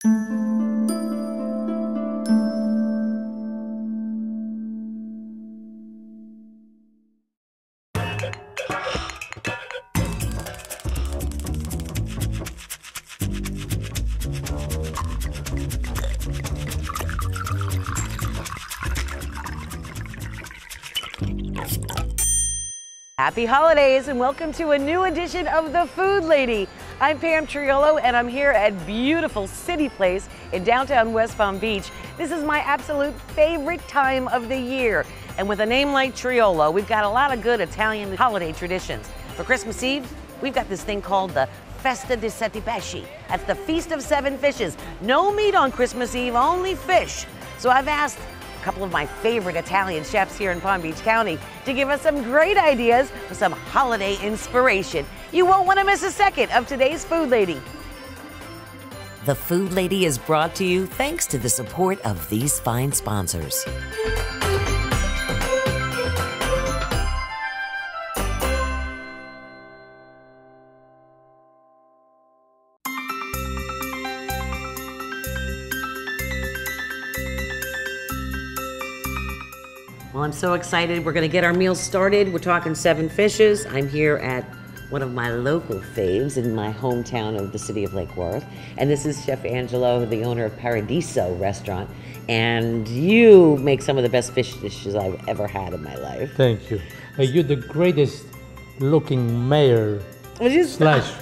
Happy holidays and welcome to a new edition of The Food Lady. I'm Pam Triolo and I'm here at beautiful City Place in downtown West Palm Beach. This is my absolute favorite time of the year. And with a name like Triolo, we've got a lot of good Italian holiday traditions. For Christmas Eve, we've got this thing called the Festa di Sette Pesci. That's the Feast of Seven Fishes. No meat on Christmas Eve, only fish. So I've asked a couple of my favorite Italian chefs here in Palm Beach County to give us some great ideas for some holiday inspiration. You won't want to miss a second of today's Food Lady. The Food Lady is brought to you thanks to the support of these fine sponsors. Well, I'm so excited. We're going to get our meals started. We're talking seven fishes. I'm here at one of my local faves in my hometown of the city of Lake Worth. And this is Chef Angelo, the owner of Paradiso Restaurant. And you make some of the best fish dishes I've ever had in my life. Thank you. You're the greatest looking mayor slash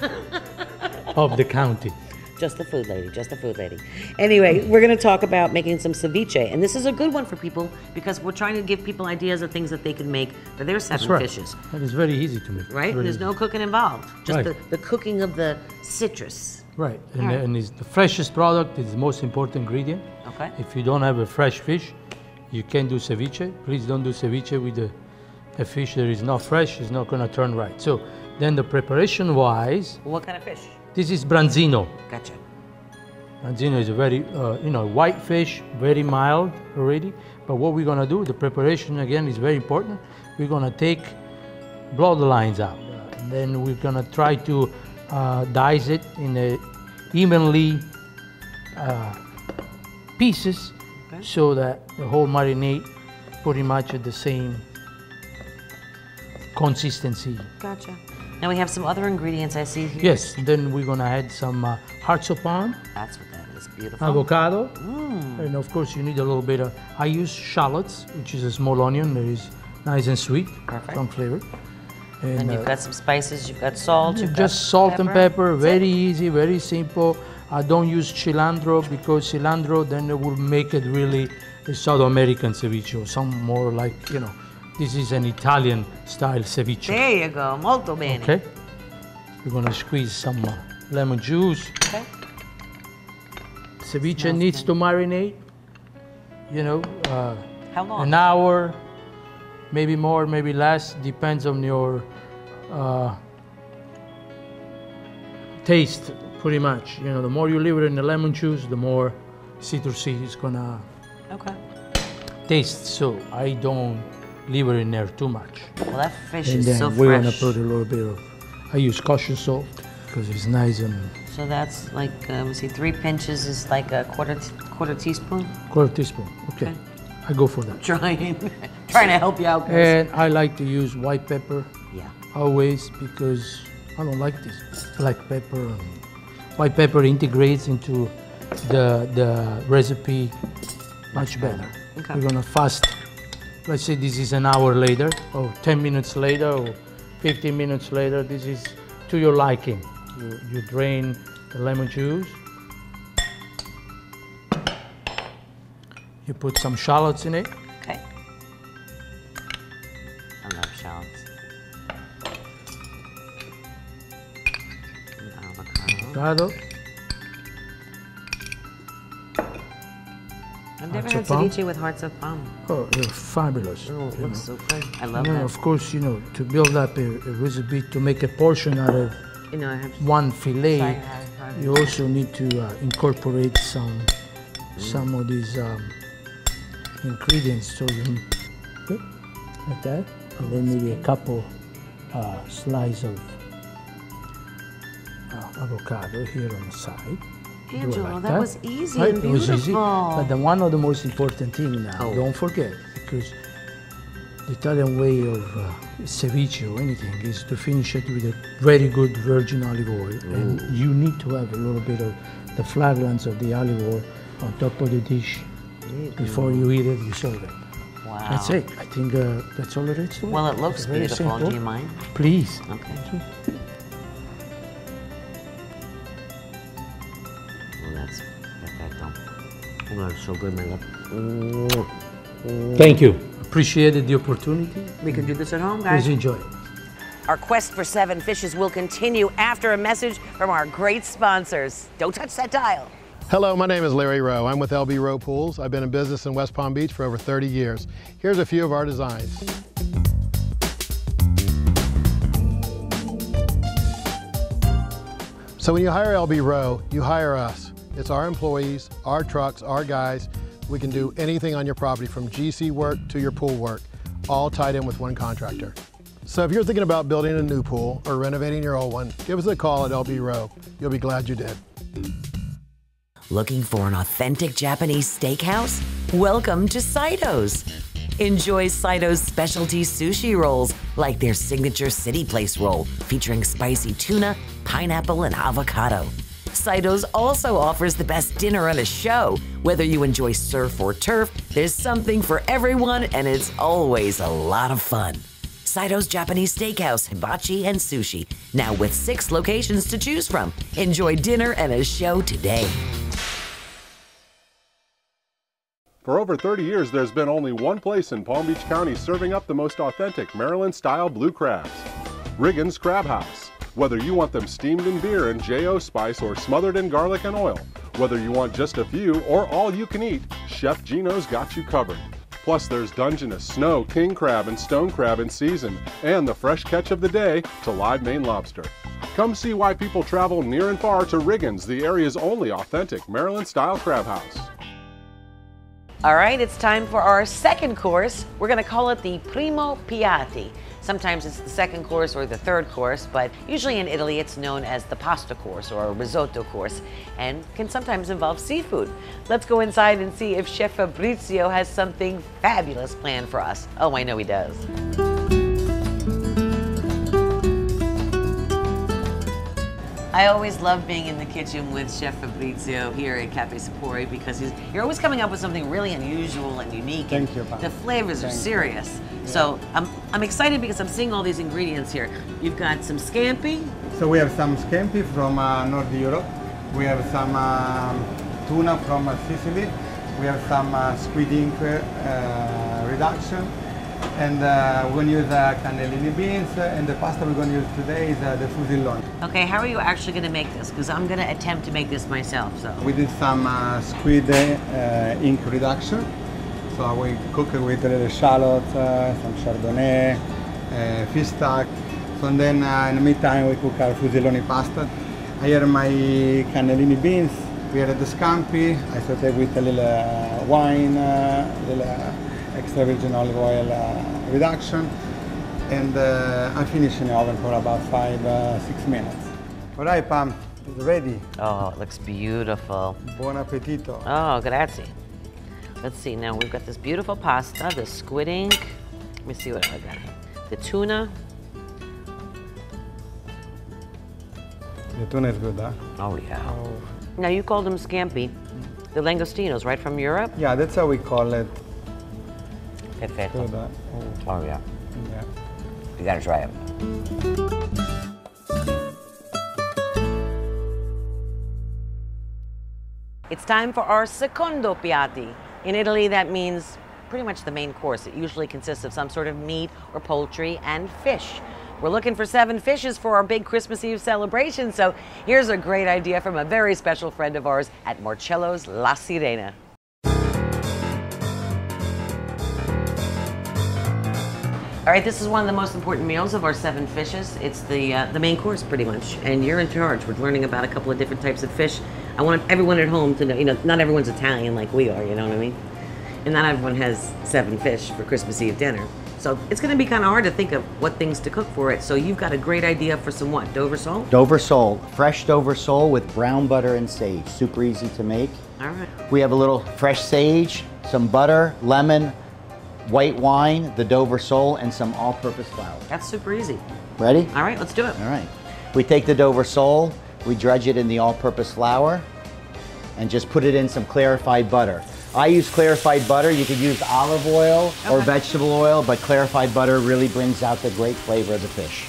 of the county. Just the food lady, just the food lady. Anyway, we're going to talk about making some ceviche. And this is a good one for people because we're trying to give people ideas of things that they can make for their seven fishes. And it's very easy to make. Right? There's no cooking involved. Just the cooking of the citrus. Right. And it's the freshest product is the most important ingredient. Okay. If you don't have a fresh fish, you can't do ceviche. Please don't do ceviche with a fish that is not fresh. It's not going to turn right. So then the preparation-wise... What kind of fish? This is branzino. Gotcha. Branzino is a very, white fish, very mild already. But what we're gonna do, the preparation again is very important. We're gonna take bloodlines out. And then we're gonna try to dice it in a evenly pieces so that the whole marinade pretty much at the same consistency. Gotcha. Now we have some other ingredients I see here. Yes, then we're gonna add some hearts of palm. That's what that is, beautiful. Avocado. And of course you need a little bit of, I use shallots, which is a small onion that is nice and sweet, strong flavor. And you've got some spices, you've got salt, you've just got salt and pepper, very easy, very simple. I don't use cilantro because cilantro then it will make it really a South American ceviche or some more like, this is an Italian style ceviche. There you go, molto bene. Okay. We're gonna squeeze some lemon juice. Okay. Ceviche needs to marinate, how long? An hour, maybe more, maybe less, depends on your taste, pretty much. The more you leave it in the lemon juice, the more citrusy it's gonna taste. So I don't leave it in there too much. Well, that fish and is then so we're fresh. gonna put a little bit of, I use kosher salt because it's nice and... So that's like, let's see, 3 pinches is like a quarter teaspoon? Quarter teaspoon, okay. I go for that. Trying to help you out, guys. And I like to use white pepper. Yeah. Always, because I don't like this black pepper. White pepper integrates into the recipe much better. Okay. We're gonna fast. Let's say this is an hour later, or 10 minutes later, or 15 minutes later. This is to your liking. You drain the lemon juice. You put some shallots in it. Okay. I love shallots. Avocado. I've never had ceviche with hearts of palm. Oh, they're fabulous. Oh, it looks so good. I love that. Of course, to build up a recipe, to make a portion out of I have one fillet, you also need to incorporate some of these ingredients. So you like that, and then maybe a couple slices of avocado here on the side. Angelo, like that was easy right? and It was easy. beautiful. But one of the most important thing now, don't forget, because the Italian way of ceviche or anything is to finish it with a very good virgin olive oil. And you need to have a little bit of the fragrance of the olive oil on top of the dish before you eat it, you serve it. Wow. That's it. I think that's all there is to it. Well, it looks It's very beautiful. simple. Do you mind? Please. Okay. Oh, that's perfecto. Oh, that's so good, my love. Thank you. Appreciated the opportunity. We can do this at home, guys. Please enjoy. Our quest for 7 fishes will continue after a message from our great sponsors. Don't touch that dial. Hello, my name is Larry Rowe. I'm with LB Rowe Pools. I've been in business in West Palm Beach for over 30 years. Here's a few of our designs. So when you hire LB Rowe, you hire us. It's our employees, our trucks, our guys. We can do anything on your property from GC work to your pool work, all tied in with one contractor. So if you're thinking about building a new pool or renovating your old one, give us a call at LB Rowe. You'll be glad you did. Looking for an authentic Japanese steakhouse? Welcome to Saito's. Enjoy Saito's specialty sushi rolls, like their signature City Place roll, featuring spicy tuna, pineapple, and avocado. Saito's also offers the best dinner and a show. Whether you enjoy surf or turf, there's something for everyone, and it's always a lot of fun. Saito's Japanese Steakhouse, hibachi, and sushi, now with 6 locations to choose from. Enjoy dinner and a show today. For over 30 years, there's been only one place in Palm Beach County serving up the most authentic Maryland-style blue crabs. Riggins Crab House. Whether you want them steamed in beer and J.O. spice or smothered in garlic and oil, whether you want just a few or all you can eat, Chef Gino's got you covered. Plus there's Dungeness, snow, king crab, and stone crab in season, and the fresh catch of the day to live Maine lobster. Come see why people travel near and far to Riggins, the area's only authentic Maryland-style crab house. All right, it's time for our second course. We're gonna call it the Primo Piatti. Sometimes it's the second course or the third course, but usually in Italy it's known as the pasta course or a risotto course, and can sometimes involve seafood. Let's go inside and see if Chef Fabrizio has something fabulous planned for us. Oh, I know he does. I always love being in the kitchen with Chef Fabrizio here at Cafe Sapori because you're always coming up with something really unusual and unique. Thank you, Pam. The flavors are Thank you. serious. Yeah. So I'm excited because I'm seeing all these ingredients here. You've got some scampi. So we have some scampi from North Europe. We have some tuna from Sicily. We have some squid ink reduction. And we're going to use cannellini beans. And the pasta we're going to use today is the fusilone. Okay, how are you actually going to make this? Because I'm going to attempt to make this myself. So We did some squid ink reduction. So we cook it with the shallots, some chardonnay, fish stock. So and then in the meantime we cook our fusilone pasta. I have my cannellini beans. We added the scampi. I saute with a little wine, little extra virgin olive oil reduction. And I finish in the oven for about 5-6 minutes. All right, Pam, it's ready. oh, it looks beautiful. Buon appetito. Oh, grazie. Let's see, now we've got this beautiful pasta, the squid ink. Let me see what I got. The tuna. The tuna is good, huh? Oh, yeah. Now, you called them scampi. The langostinos, right, from Europe? Yeah, that's how we call it. Perfetto. Good, huh? Oh, yeah. Yeah. You gotta try it. It's time for our secondo piatti. In Italy, that means pretty much the main course. It usually consists of some sort of meat or poultry and fish. We're looking for 7 fishes for our big Christmas Eve celebration, so here's a great idea from a very special friend of ours at Marcello's La Sirena. All right, this is one of the most important meals of our 7 fishes. It's the main course, pretty much, and you're in charge. We're learning about a couple of different types of fish. I want everyone at home to know, not everyone's Italian like we are, you know what I mean? And not everyone has 7 fish for Christmas Eve dinner. So it's going to be kind of hard to think of what things to cook for it. So you've got a great idea for some what? Dover sole? Dover sole, fresh Dover sole with brown butter and sage. Super easy to make. All right. We have a little fresh sage, some butter, lemon, white wine, the Dover sole, and some all-purpose flour. That's super easy. Ready? All right, let's do it. All right. We take the Dover sole, we dredge it in the all-purpose flour, and just put it in some clarified butter. I use clarified butter. You could use olive oil or vegetable oil, but clarified butter really brings out the great flavor of the fish.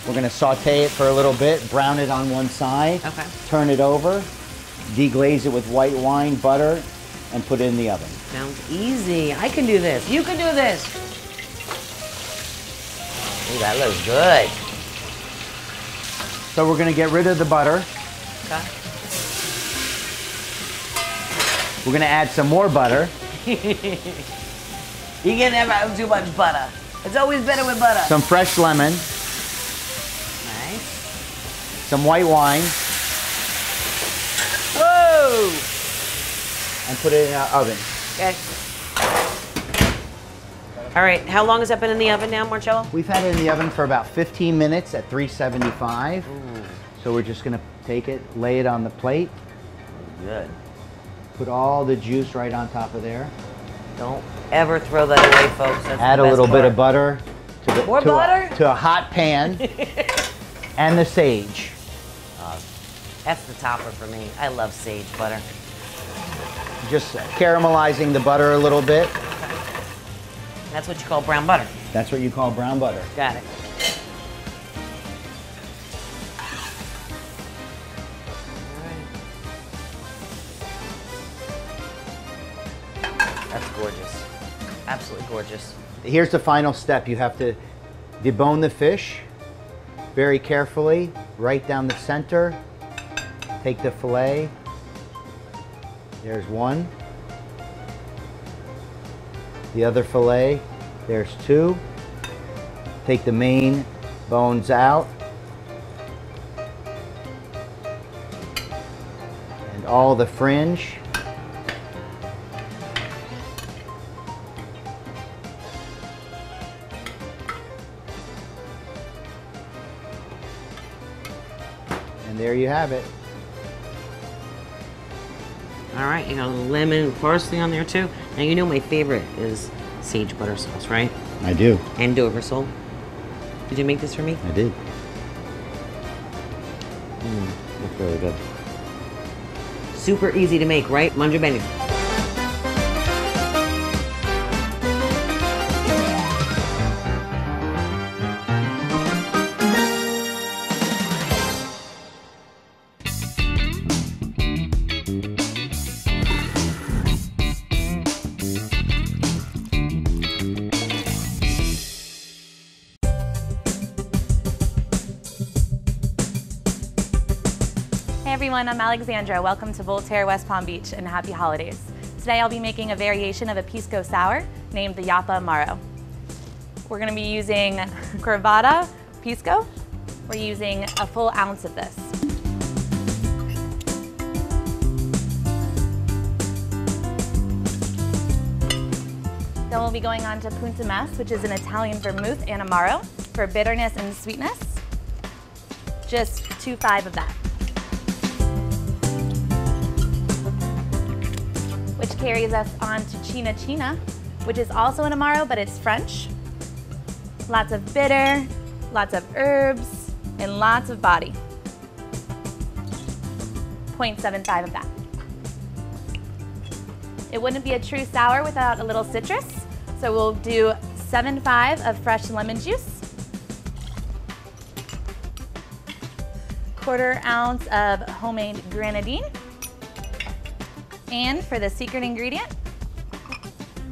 We're gonna saute it for a little bit, brown it on one side, turn it over, deglaze it with white wine, butter, and put it in the oven. Sounds easy. I can do this. You can do this. Ooh, that looks good. So we're gonna get rid of the butter. Okay. We're gonna add some more butter. You can never have too much butter. It's always better with butter. Some fresh lemon. Nice. Some white wine. Whoa! And put it in our oven. Okay. All right, how long has that been in the oven now, Marcello? We've had it in the oven for about 15 minutes at 375. So we're just gonna take it, lay it on the plate. Good. Put all the juice right on top of there. Don't ever throw that away, folks. That's Add the a best little bit part. of butter. To a hot pan. And the sage. That's the topper for me. I love sage butter. Just caramelizing the butter a little bit. That's what you call brown butter. That's what you call brown butter. Got it. That's gorgeous. Absolutely gorgeous. Here's the final step. You have to debone the fish very carefully, right down the center. Take the fillet. There's one. The other fillet, there's two. Take the main bones out. And all the fringe. And there you have it. All right, you got a little lemon and parsley on there too. Now you know my favorite is sage butter sauce, right? I do. And Dover sole. Did you make this for me? I did. That's really good. Super easy to make, right? Mangia bene. Hey everyone, I'm Alexandra. Welcome to Voltaire, West Palm Beach, and happy holidays. Today I'll be making a variation of a pisco sour named the Yapa Amaro. We're going to be using Corvada pisco. We're using a full ounce of this. Then we'll be going on to Punta Mess, which is an Italian vermouth and Amaro for bitterness and sweetness. Just 2.5 of that. Which carries us on to China China, which is also an Amaro, but it's French. Lots of bitter, lots of herbs, and lots of body. 0.75 of that. It wouldn't be a true sour without a little citrus, so we'll do 7.5 of fresh lemon juice, 1/4 ounce of homemade grenadine, and for the secret ingredient,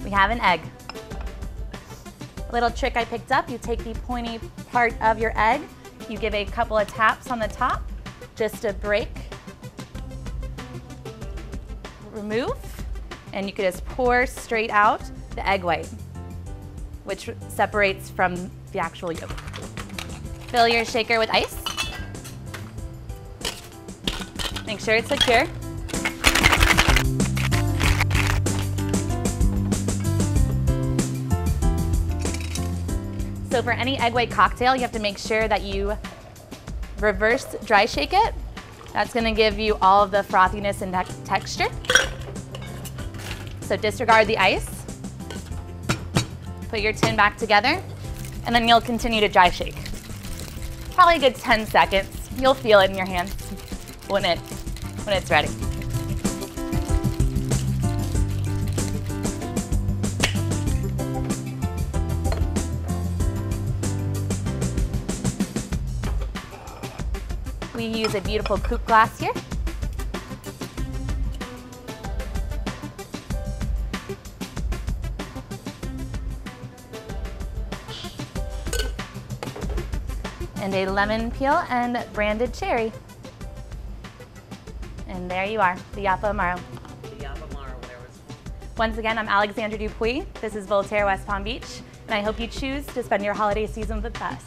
we have an egg. A little trick I picked up, you take the pointy part of your egg, you give a couple of taps on the top, just to break, remove, and you can just pour straight out the egg white, which separates from the actual yolk. Fill your shaker with ice. Make sure it's secure. So for any egg white cocktail, you have to make sure that you reverse dry shake it. That's gonna give you all of the frothiness and texture. So disregard the ice. Put your tin back together, and then you'll continue to dry shake. Probably a good 10 seconds. You'll feel it in your hands when it's ready. We use a beautiful coupe glass here. And a lemon peel and branded cherry. And there you are, the Yapa Amaro. The Yapa Amaro, there was. Once again, I'm Alexandra Dupuy. This is Voltaire West Palm Beach, and I hope you choose to spend your holiday season with us.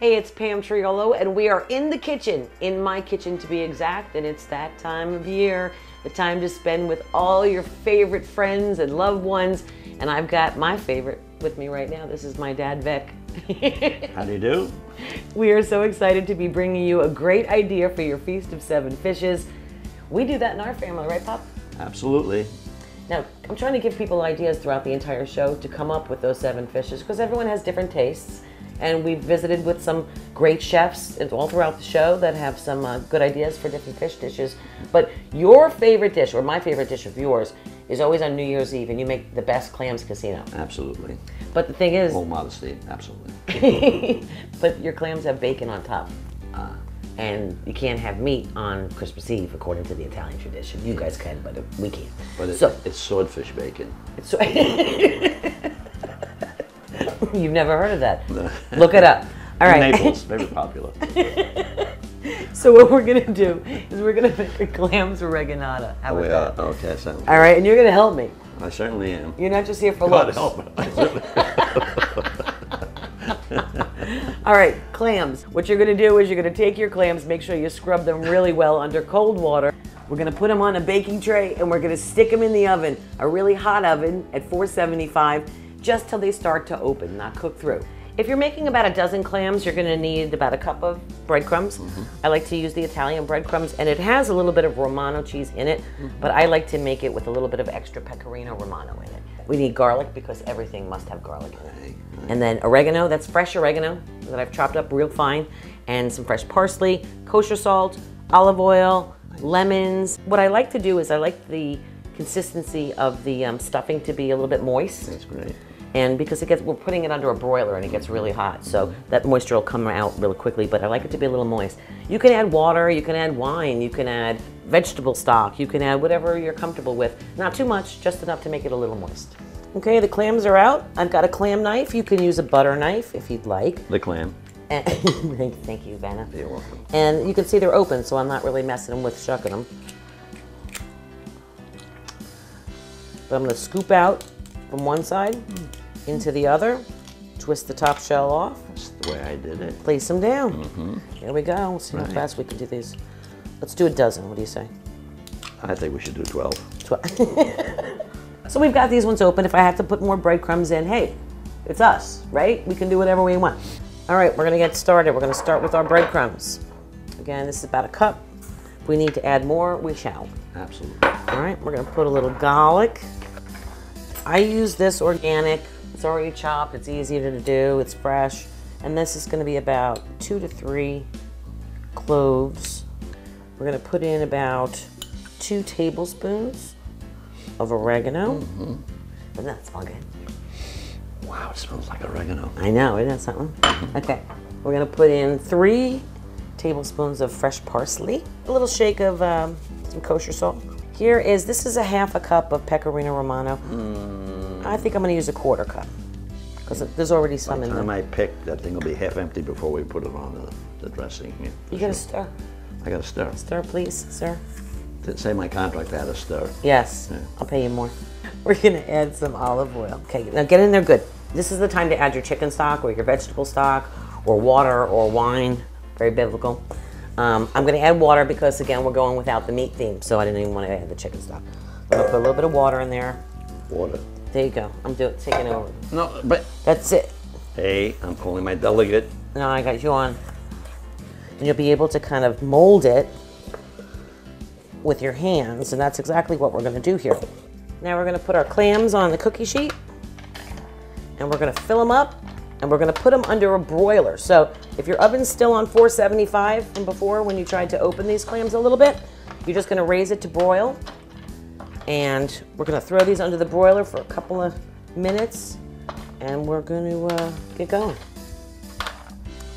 Hey, it's Pam Triolo, and we are in the kitchen, in my kitchen to be exact, and it's that time of year, the time to spend with all your favorite friends and loved ones, and I've got my favorite with me right now. This is my dad, Vic. How do you do? We are so excited to be bringing you a great idea for your Feast of Seven Fishes. We do that in our family, right, Pop? Absolutely. Now, I'm trying to give people ideas throughout the entire show to come up with those 7 fishes, because everyone has different tastes. And we've visited with some great chefs all throughout the show that have some good ideas for different fish dishes. But your favorite dish, or my favorite dish of yours, is always on New Year's Eve, and you make the best clams casino. Absolutely. But the thing is... Full modesty, absolutely. But your clams have bacon on top. And you can't have meat on Christmas Eve, according to the Italian tradition. You guys can, but we can't. But it's swordfish bacon. It's You've never heard of that? No. Look it up. All right. Naples, very popular. So what we're gonna do is we're gonna make a clams oreganata. How about that? Okay, sounds good. All right, and you're gonna help me. I certainly am. You're not just here for God looks. help. All right, clams. What you're gonna do is you're gonna take your clams, make sure you scrub them really well under cold water. We're gonna put them on a baking tray, and we're gonna stick them in the oven, a really hot oven at 475, just till they start to open, not cook through. If you're making about a dozen clams, you're gonna need about a cup of breadcrumbs. I like to use the Italian breadcrumbs, and it has a little bit of Romano cheese in it, but I like to make it with a little bit of extra Pecorino Romano in it. We need garlic, because everything must have garlic in it. And then oregano, that's fresh oregano that I've chopped up real fine, and some fresh parsley, kosher salt, olive oil, lemons. What I like to do is I like the consistency of the stuffing to be a little bit moist. That's great. And because we're putting it under a broiler and it gets really hot, so that moisture will come out really quickly, but I like it to be a little moist. You can add water, you can add wine, you can add vegetable stock, you can add whatever you're comfortable with. Not too much, just enough to make it a little moist. Okay, the clams are out. I've got a clam knife. You can use a butter knife if you'd like. The clam. And thank you, Vanna. You're welcome. And you can see they're open, so I'm not really messing them with shucking them. But I'm gonna scoop out from one side into the other, twist the top shell off. That's the way I did it. Place them down. Here we go. Let's see how fast we can do these. Let's do a dozen. What do you say? I think we should do 12. So we've got these ones open. If I have to put more breadcrumbs in, hey, it's us, right? We can do whatever we want. All right, we're gonna get started. We're gonna start with our breadcrumbs. Again, this is about a cup. If we need to add more, we shall. Absolutely. All right, we're gonna put a little garlic. I use this organic. It's already chopped, it's easy to do, it's fresh. And this is gonna be about 2 to 3 cloves. We're gonna put in about 2 tablespoons of oregano. Doesn't that smell good? Wow, it smells like oregano. I know, isn't that something? Okay, we're gonna put in 3 tablespoons of fresh parsley, a little shake of some kosher salt. This is a half a cup of Pecorino Romano. I think I'm gonna use a 1/4 cup, because there's already some in there. By the time I pick, that thing will be half empty before we put it on the dressing. Yeah, You gotta stir. I gotta stir. Stir, please, sir. Didn't say my contract had to stir. Yes, Yeah. I'll pay you more. We're gonna add some olive oil. Okay, now get in there good. This is the time to add your chicken stock or your vegetable stock or water or wine, very biblical. I'm gonna add water because again, we're going without the meat theme, so I didn't even want to add the chicken stock. I'm gonna put a little bit of water in there. Water. There you go, I'm taking over. No, but. That's it. Hey, I'm calling my delegate. No, I got you on. And you'll be able to kind of mold it with your hands, and that's exactly what we're gonna do here. Now we're gonna put our clams on the cookie sheet, and we're gonna fill them up, and we're gonna put them under a broiler. So if your oven's still on 475 from before when you tried to open these clams a little bit, you're just gonna raise it to broil. And we're gonna throw these under the broiler for a couple of minutes, and we're gonna get going.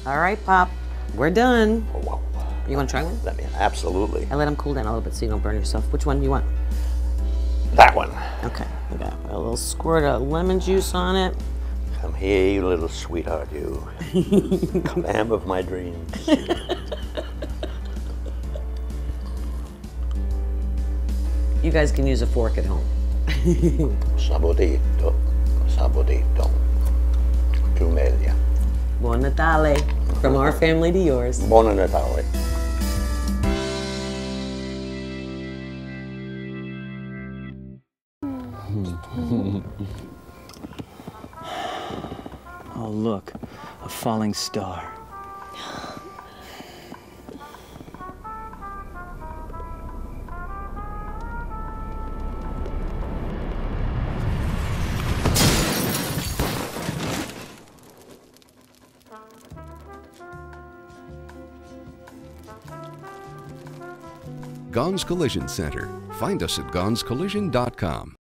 All right, Pop, we're done. Oh, wow. You wanna try one? Absolutely. I let them cool down a little bit so you don't burn yourself. Which one do you want? That one. Okay, I got a little squirt of lemon juice on it. Come here, you little sweetheart, you. Clam of my dreams. You guys can use a fork at home. Saborito, saborito. Tu meglio. Buon Natale, from our family to yours. Buon Natale. Oh, look, a falling star. Gons Collision Center. Find us at gonscollision.com.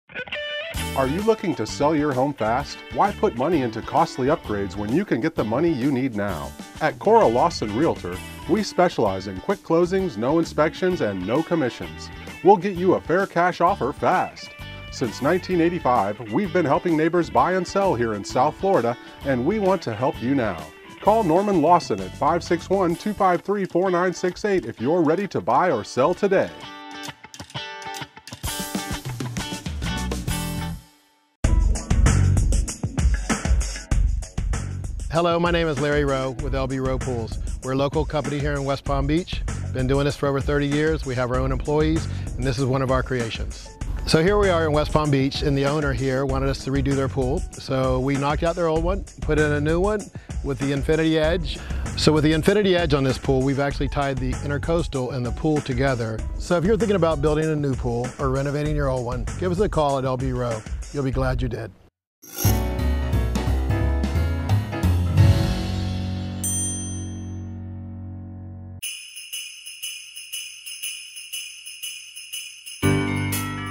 Are you looking to sell your home fast? Why put money into costly upgrades when you can get the money you need now? At Cora Lawson Realtor, we specialize in quick closings, no inspections, and no commissions. We'll get you a fair cash offer fast. Since 1985, we've been helping neighbors buy and sell here in South Florida, and we want to help you now. Call Norman Lawson at 561-253-4968 if you're ready to buy or sell today. Hello, my name is Larry Rowe with LB Rowe Pools. We're a local company here in West Palm Beach. Been doing this for over 30 years. We have our own employees, and this is one of our creations. So here we are in West Palm Beach, and the owner here wanted us to redo their pool. So we knocked out their old one, put in a new one with the Infinity Edge. So with the Infinity Edge on this pool, we've actually tied the intercoastal and the pool together. So if you're thinking about building a new pool or renovating your old one, give us a call at LB Rowe. You'll be glad you did.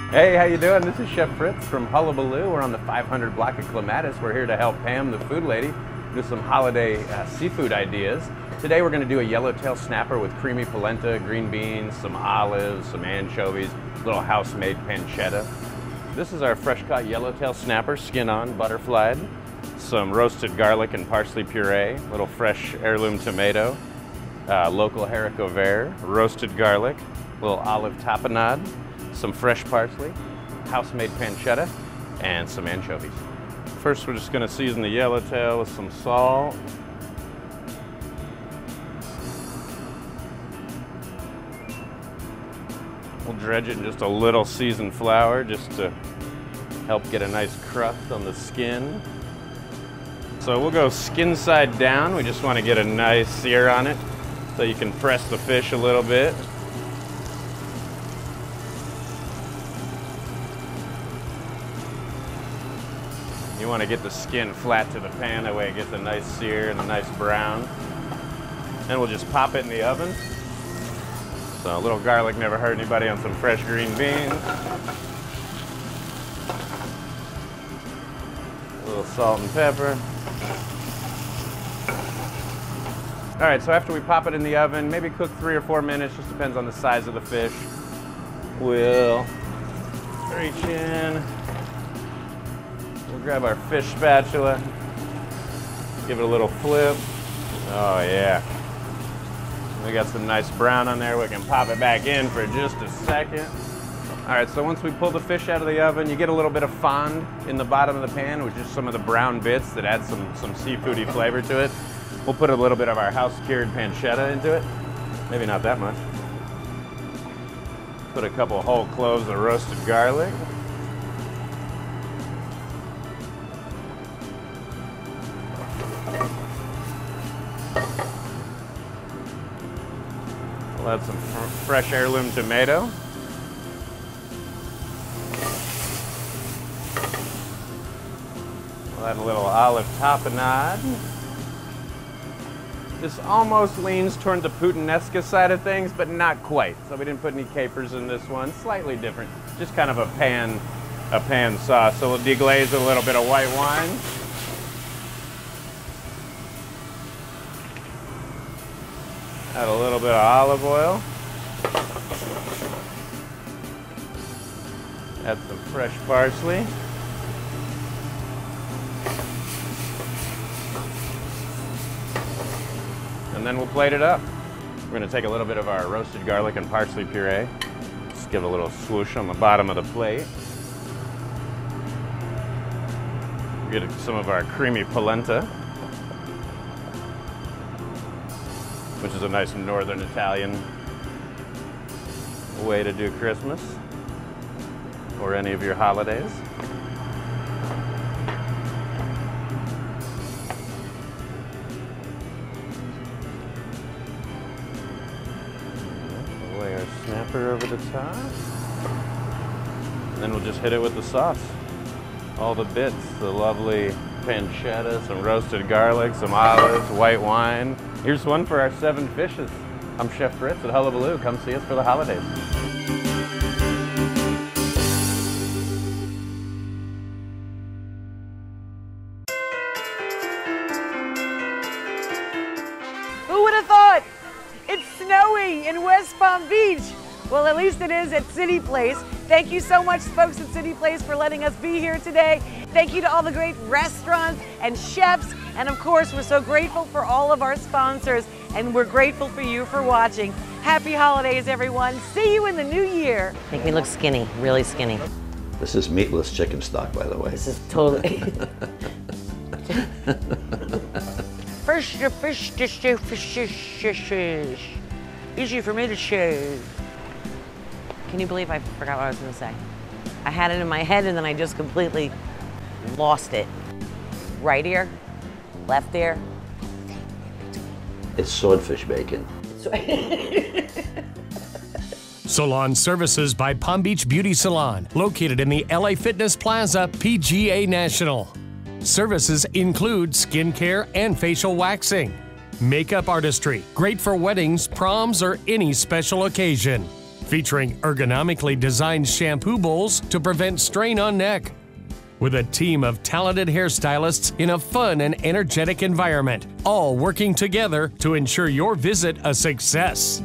Hey, how you doing? This is Chef Fritz from Hullabaloo. We're on the 500 block of Clematis. We're here to help Pam, the food lady, do some holiday seafood ideas. Today we're going to do a yellowtail snapper with creamy polenta, green beans, some olives, some anchovies, a little house-made pancetta. This is our fresh-caught yellowtail snapper, skin on, butterflied, some roasted garlic and parsley puree, a little fresh heirloom tomato, local haricot vert, roasted garlic, a little olive tapenade, some fresh parsley, house-made pancetta, and some anchovies. First, we're just going to season the yellowtail with some salt. We'll dredge it in just a little seasoned flour just to help get a nice crust on the skin. So we'll go skin side down. We just want to get a nice sear on it so you can press the fish a little bit. You want to get the skin flat to the pan, that way it gets a nice sear and a nice brown. Then we'll just pop it in the oven. So a little garlic never hurt anybody on some fresh green beans. A little salt and pepper. All right, so after we pop it in the oven, maybe cook 3 or 4 minutes, just depends on the size of the fish. We'll reach in. We'll grab our fish spatula, give it a little flip. Oh yeah. We got some nice brown on there. We can pop it back in for just a second. All right, so once we pull the fish out of the oven, you get a little bit of fond in the bottom of the pan, which is some of the brown bits that add some seafoody flavor to it. We'll put a little bit of our house-cured pancetta into it. Maybe not that much. Put a couple whole cloves of roasted garlic. We'll add some fresh heirloom tomato. We'll add a little olive tapenade. This almost leans toward the puttanesca side of things, but not quite. So we didn't put any capers in this one. Slightly different, just kind of a pan sauce. So we'll deglaze with a little bit of white wine. Add a little bit of olive oil. Add some fresh parsley. And then we'll plate it up. We're going to take a little bit of our roasted garlic and parsley puree. Just give it a little swoosh on the bottom of the plate. Get some of our creamy polenta, which is a nice northern Italian way to do Christmas or any of your holidays. We'll lay our snapper over the top. And then we'll just hit it with the sauce. All the bits, the lovely pancetta, some roasted garlic, some olives, white wine. Here's one for our 7 fishes. I'm Chef Fritz at Hullabaloo. Come see us for the holidays. Who would have thought? It's snowing in West Palm Beach. Well, at least it is at City Place. Thank you so much, folks at City Place, for letting us be here today. Thank you to all the great restaurants and chefs. And of course, we're so grateful for all of our sponsors, and we're grateful for you for watching. Happy holidays, everyone. See you in the new year. Make me look skinny, really skinny. This is meatless chicken stock, by the way. This is totally... Fish dishes. Easy for me to shave. Can you believe I forgot what I was going to say? I had it in my head and then I just completely lost it. Right ear, left ear. It's swordfish bacon. Salon services by Palm Beach Beauty Salon, located in the LA Fitness Plaza, PGA National. Services include skincare and facial waxing. Makeup artistry, great for weddings, proms, or any special occasion. Featuring ergonomically designed shampoo bowls to prevent strain on neck. With a team of talented hairstylists in a fun and energetic environment, all working together to ensure your visit a success.